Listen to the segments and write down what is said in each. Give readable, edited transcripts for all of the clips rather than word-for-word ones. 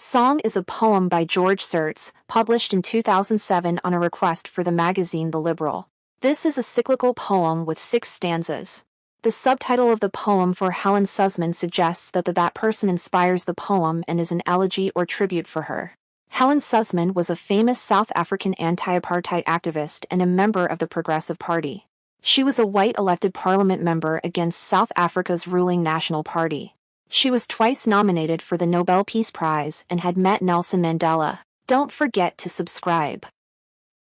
Song is a poem by George SZIRTES, published in 2007 on a request for the magazine The Liberal. This is a cyclical poem with 6 stanzas. The subtitle of the poem for Helen Suzman suggests that person inspires the poem and is an elegy or tribute for her. Helen Suzman was a famous South African anti-apartheid activist and a member of the Progressive Party. She was a white elected parliament member against South Africa's ruling National Party. She was twice nominated for the Nobel Peace Prize and had met Nelson Mandela. Don't forget to subscribe.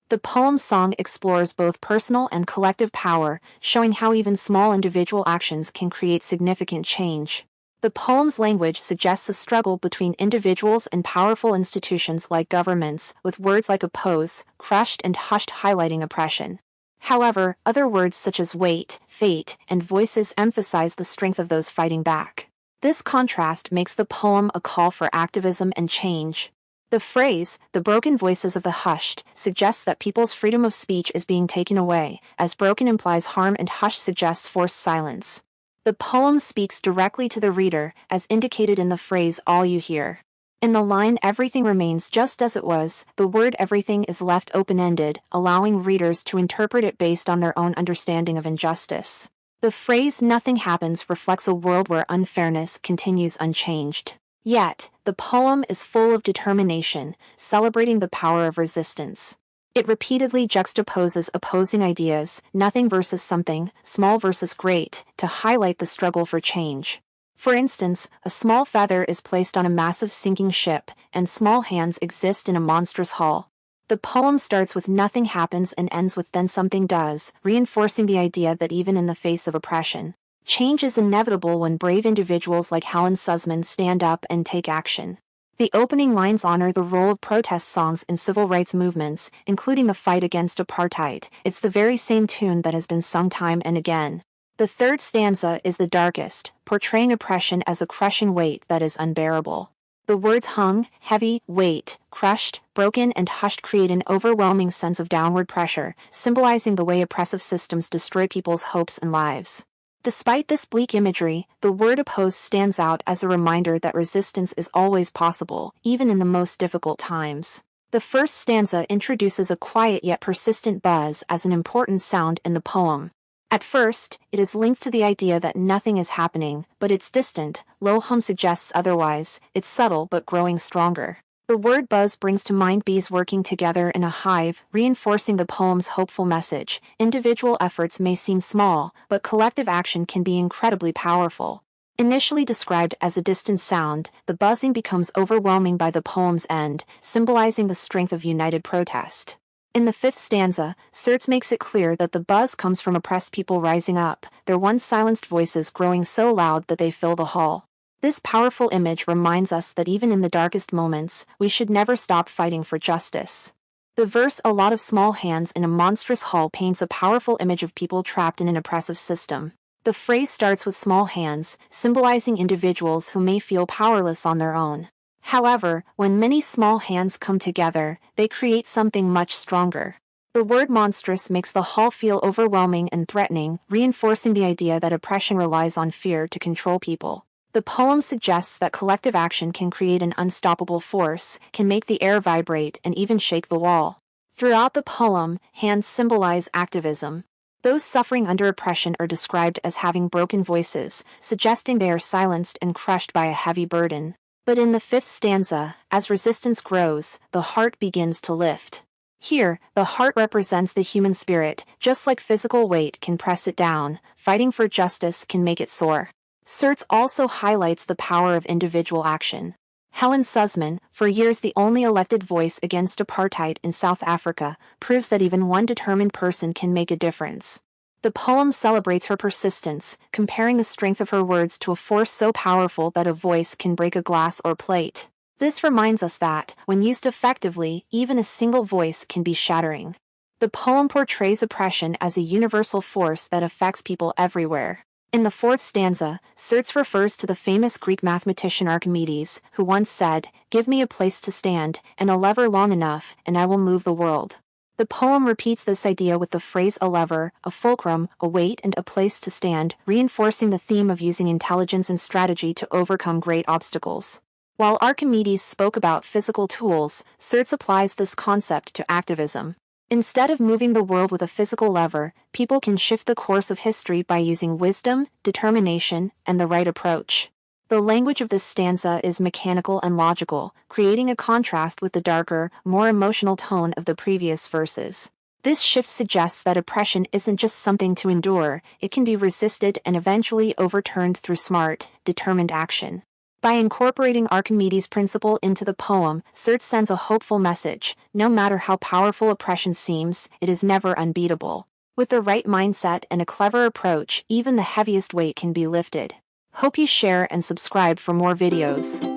The poem Song explores both personal and collective power, showing how even small individual actions can create significant change. The poem's language suggests a struggle between individuals and powerful institutions like governments, with words like oppose, crushed, and hushed highlighting oppression. However, other words such as wait, fate, and voices emphasize the strength of those fighting back. This contrast makes the poem a call for activism and change. The phrase, "the broken voices of the hushed," suggests that people's freedom of speech is being taken away, as broken implies harm and hush suggests forced silence. The poem speaks directly to the reader, as indicated in the phrase "all you hear." In the line "everything remains just as it was," the word "everything" is left open-ended, allowing readers to interpret it based on their own understanding of injustice. The phrase "nothing happens" reflects a world where unfairness continues unchanged. Yet, the poem is full of determination, celebrating the power of resistance. It repeatedly juxtaposes opposing ideas, nothing versus something, small versus great, to highlight the struggle for change. For instance, a small feather is placed on a massive sinking ship, and small hands exist in a monstrous hull. The poem starts with "nothing happens" and ends with "then something does," reinforcing the idea that even in the face of oppression, change is inevitable when brave individuals like Helen Suzman stand up and take action. The opening lines honor the role of protest songs in civil rights movements, including the fight against apartheid. It's the very same tune that has been sung time and again. The third stanza is the darkest, portraying oppression as a crushing weight that is unbearable. The words hung, heavy, weight, crushed, broken, and hushed create an overwhelming sense of downward pressure, symbolizing the way oppressive systems destroy people's hopes and lives. Despite this bleak imagery, the word oppose stands out as a reminder that resistance is always possible, even in the most difficult times. The first stanza introduces a quiet yet persistent buzz as an important sound in the poem. At first, it is linked to the idea that nothing is happening, but its distant, low hum suggests otherwise. It's subtle but growing stronger. The word buzz brings to mind bees working together in a hive, reinforcing the poem's hopeful message. Individual efforts may seem small, but collective action can be incredibly powerful. Initially described as a distant sound, the buzzing becomes overwhelming by the poem's end, symbolizing the strength of united protest. In the fifth stanza, SZIRTES makes it clear that the buzz comes from oppressed people rising up, their once silenced voices growing so loud that they fill the hall. This powerful image reminds us that even in the darkest moments, we should never stop fighting for justice. The verse "a lot of small hands in a monstrous hull" paints a powerful image of people trapped in an oppressive system. The phrase starts with small hands, symbolizing individuals who may feel powerless on their own. However, when many small hands come together, they create something much stronger. The word monstrous makes the hull feel overwhelming and threatening, reinforcing the idea that oppression relies on fear to control people. The poem suggests that collective action can create an unstoppable force, can make the air vibrate and even shake the wall. Throughout the poem, hands symbolize activism. Those suffering under oppression are described as having broken voices, suggesting they are silenced and crushed by a heavy burden. But in the fifth stanza, as resistance grows, the heart begins to lift. Here, the heart represents the human spirit. Just like physical weight can press it down, fighting for justice can make it soar. SZIRTES also highlights the power of individual action. Helen Suzman, for years the only elected voice against apartheid in South Africa, proves that even one determined person can make a difference. The poem celebrates her persistence, comparing the strength of her words to a force so powerful that a voice can break a glass or plate. This reminds us that, when used effectively, even a single voice can be shattering. The poem portrays oppression as a universal force that affects people everywhere. In the fourth stanza, SZIRTES refers to the famous Greek mathematician Archimedes, who once said, "Give me a place to stand, and a lever long enough, and I will move the world." The poem repeats this idea with the phrase "a lever, a fulcrum, a weight, and a place to stand," reinforcing the theme of using intelligence and strategy to overcome great obstacles. While Archimedes spoke about physical tools, SZIRTES applies this concept to activism. Instead of moving the world with a physical lever, people can shift the course of history by using wisdom, determination, and the right approach. The language of this stanza is mechanical and logical, creating a contrast with the darker, more emotional tone of the previous verses. This shift suggests that oppression isn't just something to endure, it can be resisted and eventually overturned through smart, determined action. By incorporating Archimedes' principle into the poem, SZIRTES sends a hopeful message: no matter how powerful oppression seems, it is never unbeatable. With the right mindset and a clever approach, even the heaviest weight can be lifted. Hope you share and subscribe for more videos.